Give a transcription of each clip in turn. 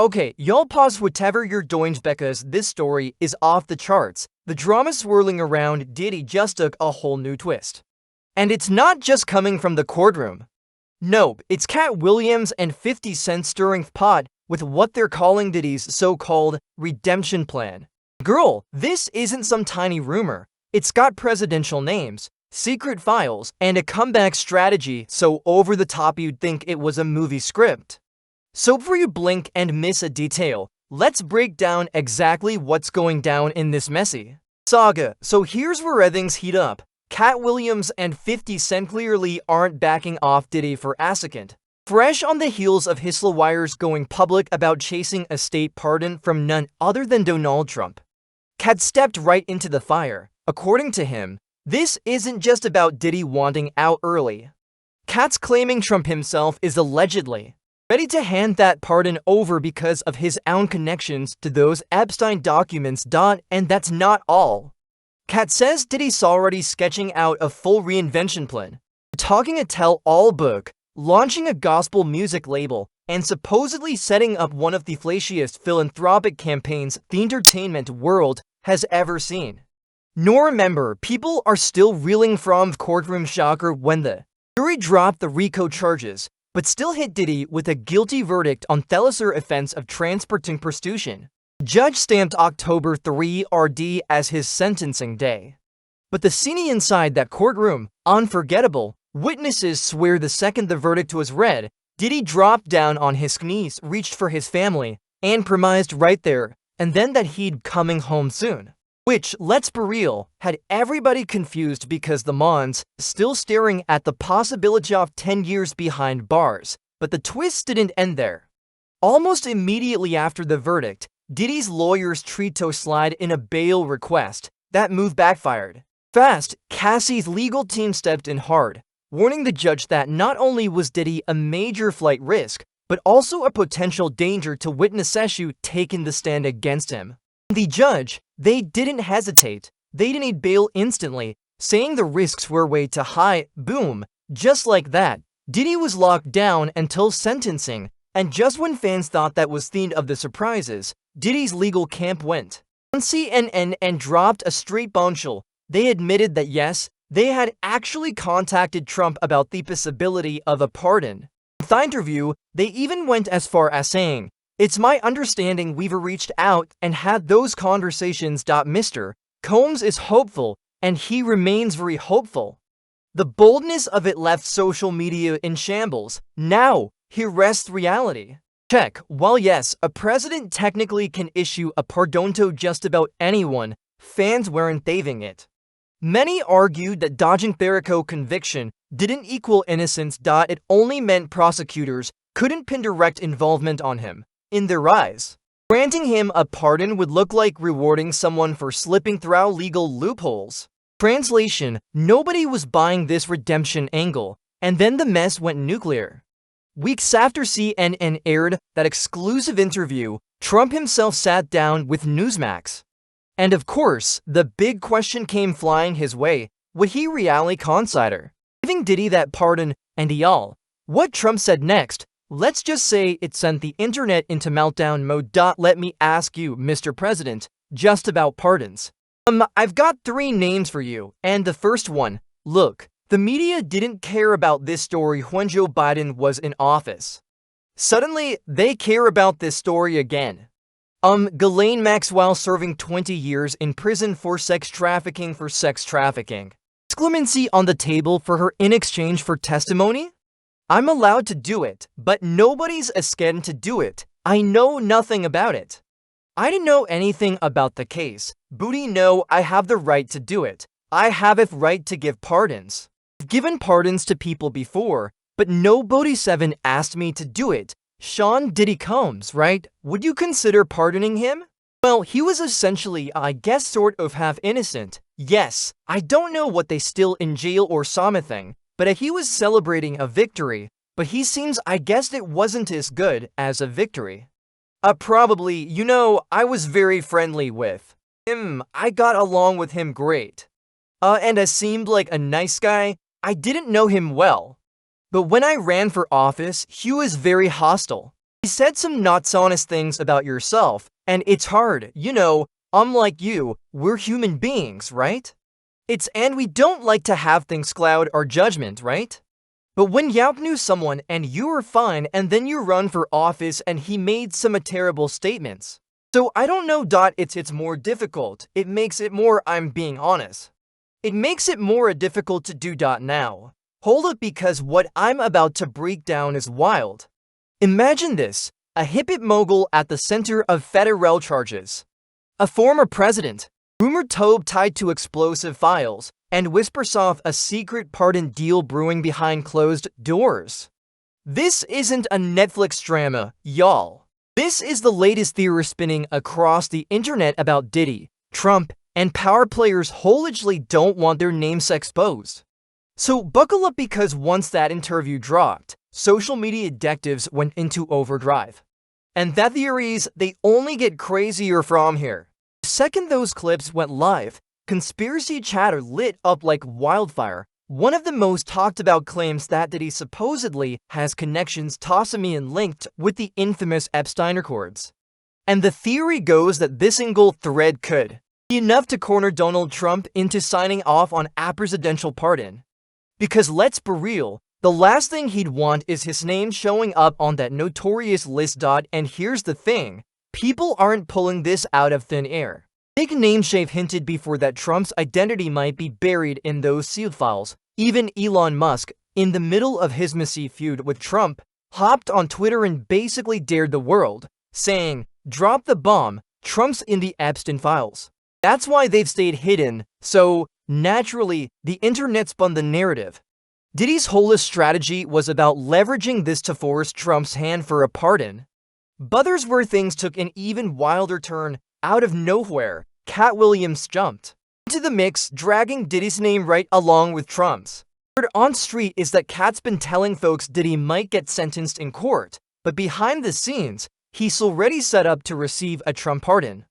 Okay, y'all pause whatever you're doing because this story is off the charts. The drama swirling around Diddy just took a whole new twist. And it's not just coming from the courtroom. Nope, it's Katt Williams and 50 Cent stirring pot with what they're calling Diddy's so-called redemption plan. Girl, this isn't some tiny rumor. It's got presidential names, secret files, and a comeback strategy so over the top you'd think it was a movie script. So before you blink and miss a detail, let's break down exactly what's going down in this messy saga. So here's where things heat up. Katt Williams and 50 Cent clearly aren't backing off Diddy for a second. Fresh on the heels of Hissler Wires going public about chasing a state pardon from none other than Donald Trump, Katt stepped right into the fire. According to him, this isn't just about Diddy wanting out early. Katt's claiming Trump himself is allegedly ready to hand that pardon over because of his own connections to those Epstein documents. And that's not all. Katt says Diddy's already sketching out a full reinvention plan, talking a tell-all book, launching a gospel music label, and supposedly setting up one of the flashiest philanthropic campaigns the entertainment world has ever seen. Nor remember, people are still reeling from courtroom shocker when the jury dropped the RICO charges, but still hit Diddy with a guilty verdict on the lesser offense of transporting prostitution. Judge stamped October 3 RD as his sentencing day. But the scene inside that courtroom, unforgettable. Witnesses swear the second the verdict was read, Diddy dropped down on his knees, reached for his family, and promised right there and then that he'd coming home soon. Which, let's be real, had everybody confused because the Mons still staring at the possibility of 10 years behind bars. But the twist didn't end there. Almost immediately after the verdict, Diddy's lawyers tried to slide in a bail request. That move backfired. Fast, Cassie's legal team stepped in hard, warning the judge that not only was Diddy a major flight risk, but also a potential danger to witness issue taking the stand against him. The judge, they didn't hesitate. They didn't need bail instantly, saying the risks were way too high. Boom. Just like that, Diddy was locked down until sentencing. And just when fans thought that was the end of the surprises, Diddy's legal camp went on CNN and dropped a straight bombshell. They admitted that yes, they had actually contacted Trump about the possibility of a pardon. In the interview, they even went as far as saying, "It's my understanding we've reached out and had those conversations. Mr. Combs is hopeful, and he remains very hopeful." The boldness of it left social media in shambles. Now, here rests reality. Check. While yes, a president technically can issue a pardon to just about anyone, fans weren't having it. Many argued that dodging Therico conviction didn't equal innocence. It only meant prosecutors couldn't pin direct involvement on him. In their eyes, granting him a pardon would look like rewarding someone for slipping through legal loopholes. Translation: nobody was buying this redemption angle, and then the mess went nuclear. Weeks after CNN aired that exclusive interview, Trump himself sat down with Newsmax. And of course, the big question came flying his way: would he really consider giving Diddy that pardon? And y'all, what Trump said next, let's just say it sent the internet into meltdown mode. Let me ask you, Mr. President, just about pardons. I've got 3 names for you, and the first one, look, the media didn't care about this story when Joe Biden was in office. Suddenly, they care about this story again. Ghislaine Maxwell serving 20 years in prison for sex trafficking. Clemency on the table for her in exchange for testimony? I'm allowed to do it, but nobody's scared to do it. I know nothing about it. I didn't know anything about the case. Booty, no, I have the right to do it. I have a right to give pardons. I've given pardons to people before, but nobody's ever asked me to do it. Sean Diddy Combs, right? Would you consider pardoning him? Well, he was essentially, I guess, sort of half innocent. Yes, I don't know what they still in jail or something, but he was celebrating a victory. But he seems, I guess it wasn't as good as a victory. Probably, you know, I was very friendly with him. I got along with him great. And seemed like a nice guy. I didn't know him well. But when I ran for office, he was very hostile. He You said some not so honest things about yourself, and it's hard, unlike you, we're human beings, right? And we don't like to have things cloud our judgment, right? But when Yauch knew someone and you were fine and then you run for office and he made some terrible statements. So I don't know. It's more difficult. It makes it more, I'm being honest. It makes it more difficult to do. Now. Hold up, because what I'm about to break down is wild. Imagine this, a hip mogul at the center of federal charges. A former president, rumored tied to explosive files, and whispers off a secret pardon deal brewing behind closed doors. This isn't a Netflix drama, y'all. This is the latest theory spinning across the internet about Diddy, Trump, and power players who allegedly don't want their names exposed. So buckle up, because once that interview dropped, social media detectives went into overdrive. And that theories, they only get crazier from here. The second those clips went live, conspiracy chatter lit up like wildfire. One of the most talked about claims that Diddy supposedly has connections and linked with the infamous Epstein records. And the theory goes that this single thread could be enough to corner Donald Trump into signing off on a presidential pardon. Because let's be real, the last thing he'd want is his name showing up on that notorious list. And here's the thing, people aren't pulling this out of thin air. Big Name Shave hinted before that Trump's identity might be buried in those sealed files. Even Elon Musk, in the middle of his messy feud with Trump, hopped on Twitter and basically dared the world, saying, "Drop the bomb, Trump's in the Epstein files." That's why they've stayed hidden, so naturally, the internet spun the narrative. Diddy's whole strategy was about leveraging this to force Trump's hand for a pardon. But there's where things took an even wilder turn. Out of nowhere, Katt Williams jumped into the mix, dragging Diddy's name right along with Trump's. Word on street is that Katt's been telling folks Diddy might get sentenced in court, but behind the scenes, he's already set up to receive a Trump pardon.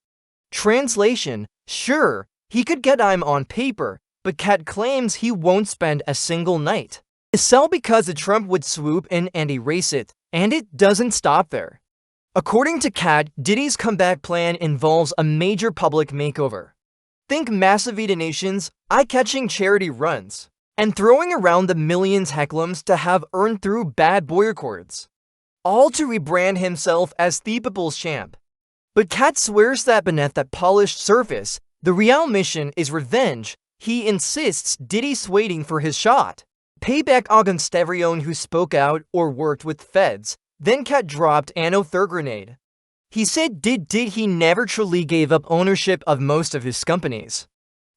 Translation: sure, he could get him on paper, but Katt claims he won't spend a single night in cell because the Trump would swoop in and erase it, and it doesn't stop there. According to Katt, Diddy's comeback plan involves a major public makeover. Think massive donations, eye-catching charity runs, and throwing around the millions hecklums to have earned through bad boy records. All to rebrand himself as the people's champ. But Katt swears that beneath that polished surface, the real mission is revenge. He insists Diddy's waiting for his shot. Payback against everyone who spoke out or worked with feds. Then Katt dropped an third grenade. He said he never truly gave up ownership of most of his companies.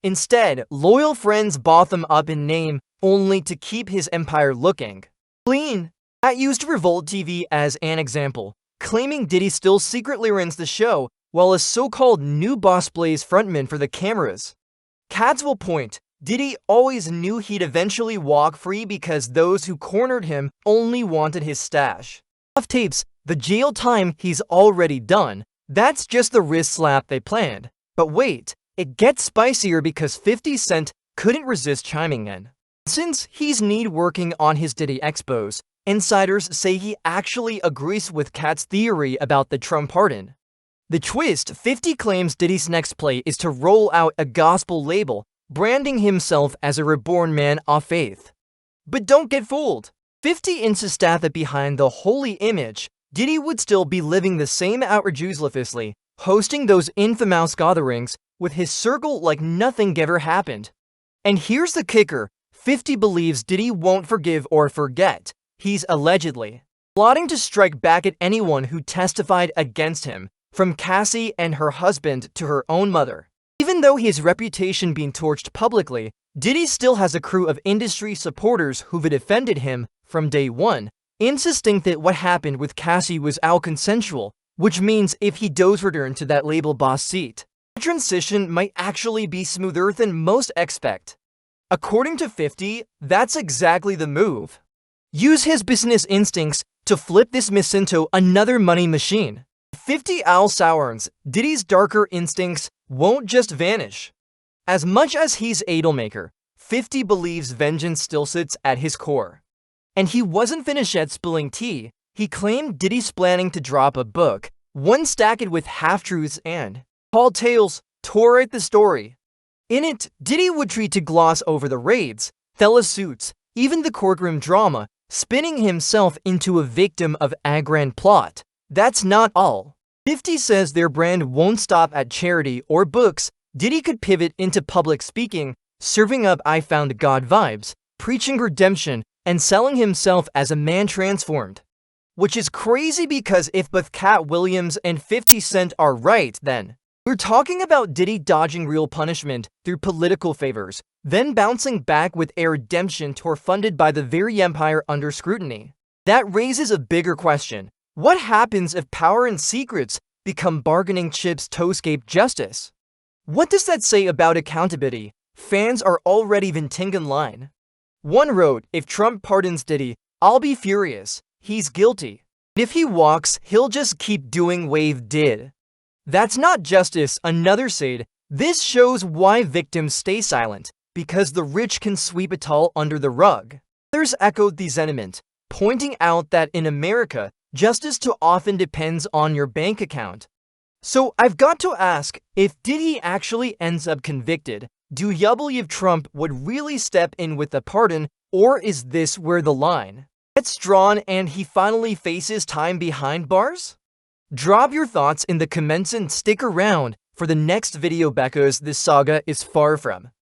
Instead, loyal friends bought them up in name only to keep his empire looking clean. Katt used Revolt TV as an example, claiming Diddy still secretly runs the show while a so-called new boss plays frontman for the cameras. Katt's will point, Diddy always knew he'd eventually walk free because those who cornered him only wanted his stash. Off tapes, the jail time he's already done. That's just the wrist slap they planned. But wait, it gets spicier because 50 Cent couldn't resist chiming in. Since he's working on his Diddy expos, insiders say he actually agrees with Katt's theory about the Trump pardon. The twist: 50 claims Diddy's next play is to roll out a gospel label, branding himself as a reborn man of faith. But don't get fooled. 50 insists that behind the holy image, Diddy would still be living the same outrageously, hosting those infamous gatherings with his circle like nothing ever happened. And here's the kicker, 50 believes Diddy won't forgive or forget. He's allegedly plotting to strike back at anyone who testified against him, from Cassie and her husband to her own mother. Even though his reputation being torched publicly, Diddy still has a crew of industry supporters who've defended him from day one, insisting that what happened with Cassie was all consensual, which means if he does return to that label boss seat, the transition might actually be smoother than most expect. According to 50, that's exactly the move. Use his business instincts to flip this mess into another money machine. 50 Al Sourns, Diddy's darker instincts won't just vanish. As much as he's a dealmaker, 50 believes vengeance still sits at his core. And he wasn't finished yet spilling tea. He claimed Diddy's planning to drop a book, one stacked with half-truths and tall tales, tore at the story. In it, Diddy would try to gloss over the raids, the lawsuits, even the courtroom drama, spinning himself into a victim of a grand plot. That's not all. 50 says their brand won't stop at charity or books. Diddy could pivot into public speaking, serving up I found God vibes, preaching redemption, and selling himself as a man transformed. Which is crazy because if both Katt Williams and 50 Cent are right, then we're talking about Diddy dodging real punishment through political favors, then bouncing back with a redemption tour funded by the very empire under scrutiny. That raises a bigger question. What happens if power and secrets become bargaining chips to escape justice? What does that say about accountability? Fans are already venting in line. One wrote, if Trump pardons Diddy, I'll be furious. He's guilty. If he walks, he'll just keep doing Wave did. That's not justice, another said. This shows why victims stay silent, because the rich can sweep it all under the rug. Others echoed the sentiment, pointing out that in America, justice too often depends on your bank account. So I've got to ask, if Diddy actually ends up convicted, do you believe Trump would really step in with a pardon, or is this where the line gets drawn and he finally faces time behind bars? Drop your thoughts in the comments and stick around for the next video because this saga is far from